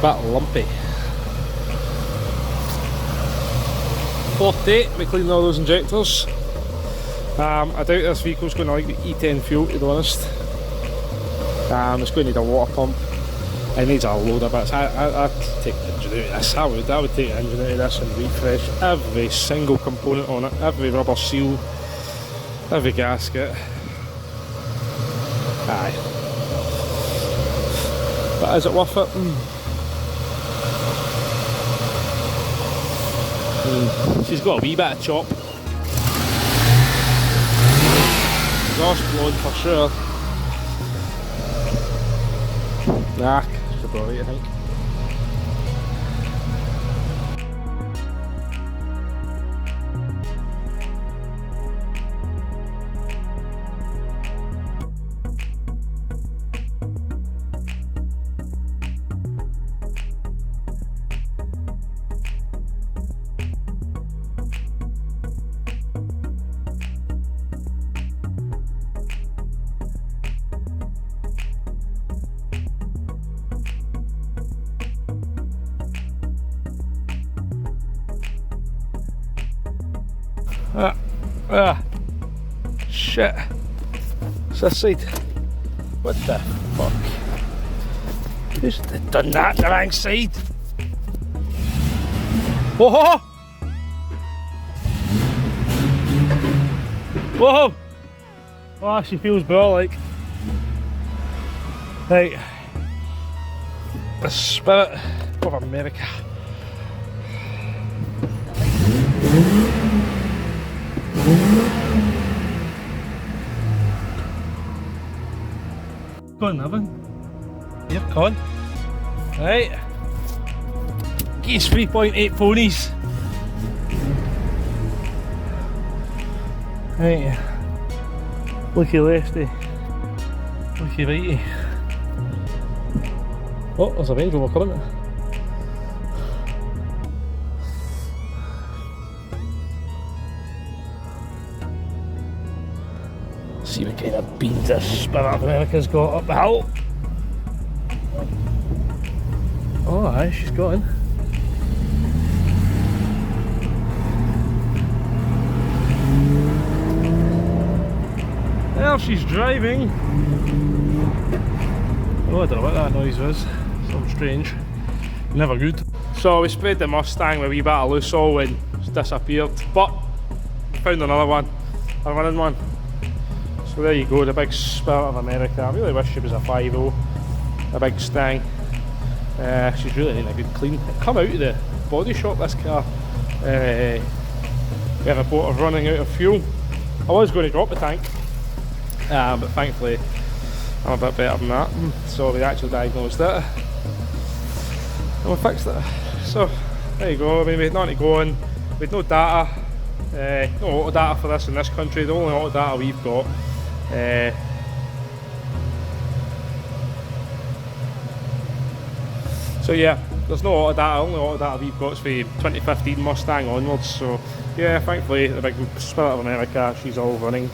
bit lumpy. 48, we cleaned all those injectors. I doubt this vehicle's going to like the E10 fuel, to be honest. It's going to need a water pump. It needs a load of bits. I'd take the engine out of this. I would take the engine out of this and refresh every single component on it, every rubber seal, every gasket. Aye. But is it worth it? She's got a wee bit of chop. Exhaust blowing for sure. Nah, should be alright, I think. Shit. It's this side. What the fuck? Who's done that the wrong side? Whoa! Whoa! Oh, she feels bra like. Right. The spirit of America. Go on, Evan. Yep, go on. Right. Get his 3.8 ponies. Right. Looky lefty. Looky righty. Oh, there's a Range Rover coming. See what kind of beans this Spirit of America's got up the hill. Oh aye, she's got in. There she's driving. Oh, I don't know what that noise was. Something strange. Never good. So we sprayed the Mustang with a wee bit of loose oil and it's disappeared. But found another one. A running one. So there you go, the big Spirit of America. I really wish she was a 5.0, a big Stang. She's really needing a good clean. It come out of the body shop, this car. We have a report of running out of fuel. I was going to drop the tank, but thankfully I'm a bit better than that. So we actually diagnosed it and we fixed it. So there you go. I mean, we had nothing to go on. We had no data, no auto data for this in this country. The only auto data we've got. So yeah, there's no auto data, only auto data we've got is for 2015 Mustang onwards, so yeah, thankfully the big Spirit of America, she's all running.